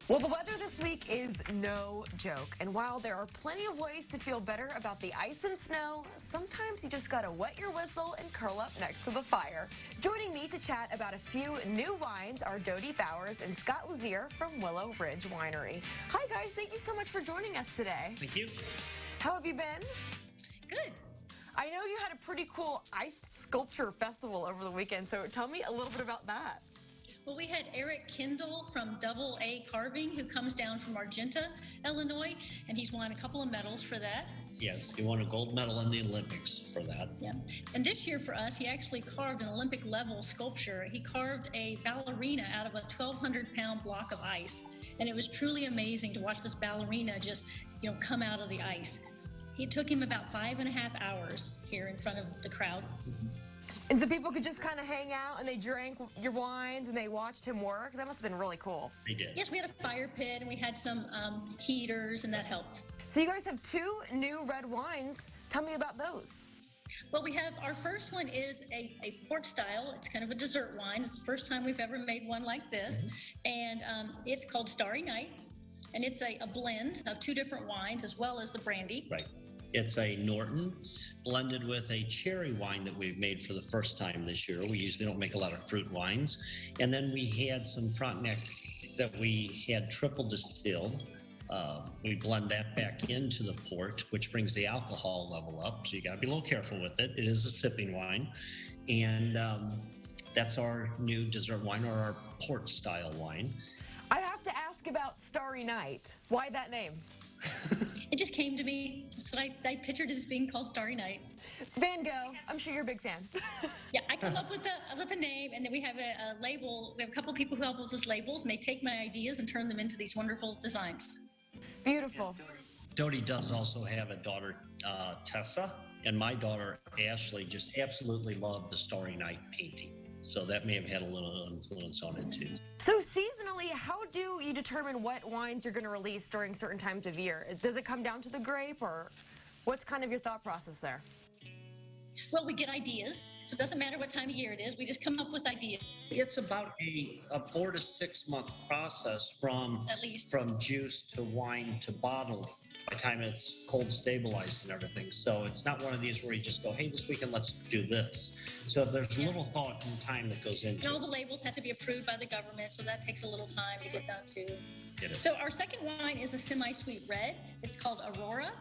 Well, the weather this week is no joke. And while there are plenty of ways to feel better about the ice and snow, sometimes you just gotta wet your whistle and curl up next to the fire. Joining me to chat about a few new wines are Dodie Bowers and Scott Lazier from Willow Ridge Winery. Hi, guys. Thank you so much for joining us today. Thank you. How have you been? Good. I know you had a pretty cool ice sculpture festival over the weekend, so tell me a little bit about that. Well, we had Eric Kendall from Double A Carving, who comes down from Argenta, Illinois, and he's won a couple of medals for that. Yes, he won a gold medal in the Olympics for that. Yeah. And this year for us, he actually carved an Olympic level sculpture. He carved a ballerina out of a 1,200-pound block of ice. And it was truly amazing to watch this ballerina just, come out of the ice. It took him about 5.5 hours here in front of the crowd. And so people could just kind of hang out and they drank your wines and they watched him work. That must have been really cool. They did. Yes, we had a fire pit and we had some heaters, and that helped. So you guys have 2 new red wines. Tell me about those. Well, we have our first one is a port style. It's kind of a dessert wine. It's the first time we've ever made one like this. And it's called Starry Night. And it's a blend of 2 different wines as well as the brandy. Right. It's a Norton blended with a cherry wine that we've made for the first time this year. We usually don't make a lot of fruit wines. And then we had some Frontenac that we had triple distilled. We blend that back into the port, which brings the alcohol level up. So you got to be a little careful with it. It is a sipping wine. And that's our new dessert wine, or our port style wine. I have to ask about Starry Night. Why that name? It just came to me. So I pictured it as being called Starry Night. Van Gogh. I'm sure you're a big fan. Yeah, I come up with the name, and then we have a label. We have a couple of people who help us with labels, and they take my ideas and turn them into these wonderful designs. Beautiful. Dodie does also have a daughter, Tessa, and my daughter, Ashley, just absolutely loved the Starry Night painting. So that may have had a little influence on it too. So seasonally, how do you determine what wines you're going to release during certain times of year? Does it come down to the grape, or what's kind of your thought process there? Well, we get ideas, so it doesn't matter what time of year it is. We just come up with ideas. It's about a 4 to 6 month process from At least. from juice to wine to bottle by the time it's cold stabilized and everything. So it's not one of these where you just go, hey, this weekend let's do this. So there's a little thought and time that goes into And all it. the labels have to be approved by the government, so that takes a little time to get done too. It is. So our second wine is a semi-sweet red. It's called Aurora,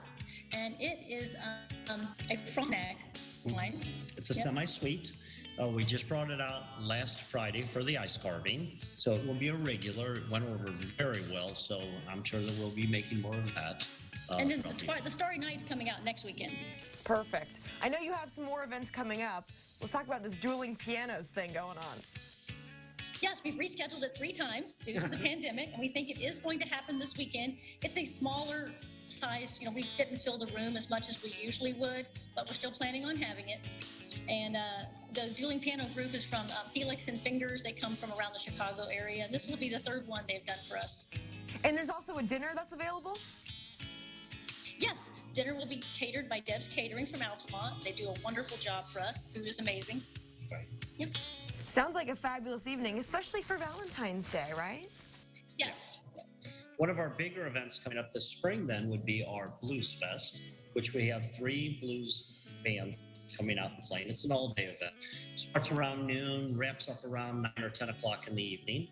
and it is a Frontenac wine. It's a semi-sweet. We just brought it out last Friday for the ice carving. So it will be a regular. It went over very well, so I'm sure that we'll be making more of that. And then the Starry Night's coming out next weekend. Perfect. I know you have some more events coming up. Let's talk about this dueling pianos thing going on. Yes, we've rescheduled it 3 times due to the pandemic, and we think it is going to happen this weekend. It's a smaller size. We didn't fill the room as much as we usually would, but we're still planning on having it. And the dueling piano group is from Felix and Fingers. They come from around the Chicago area. This will be the 3rd one they've done for us. And there's also a dinner that's available? Yes, dinner will be catered by Deb's Catering from Altamont. They do a wonderful job for us. The food is amazing. Right. Yep. Sounds like a fabulous evening, especially for Valentine's Day, right? Yes. One of our bigger events coming up this spring then would be our Blues Fest, which we have 3 blues bands coming out and playing. It's an all-day event. Starts around noon, wraps up around 9 or 10 o'clock in the evening.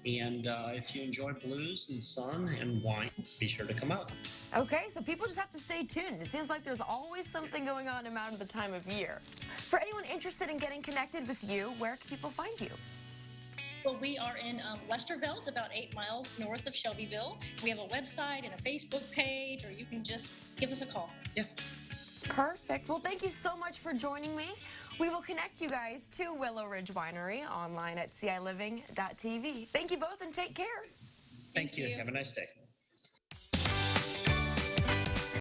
And if you enjoy blues and sun and wine, be sure to come out. Okay, so people just have to stay tuned. It seems like there's always something going on no matter the time of year. For anyone interested in getting connected with you, where can people find you? Well, we are in Westervelt, about 8 miles north of Shelbyville. We have a website and a Facebook page, or you can just give us a call. Yeah. Perfect. Well, thank you so much for joining me. We will connect you guys to Willow Ridge Winery online at ciliving.tv. Thank you both and take care. Thank you. Have a nice day.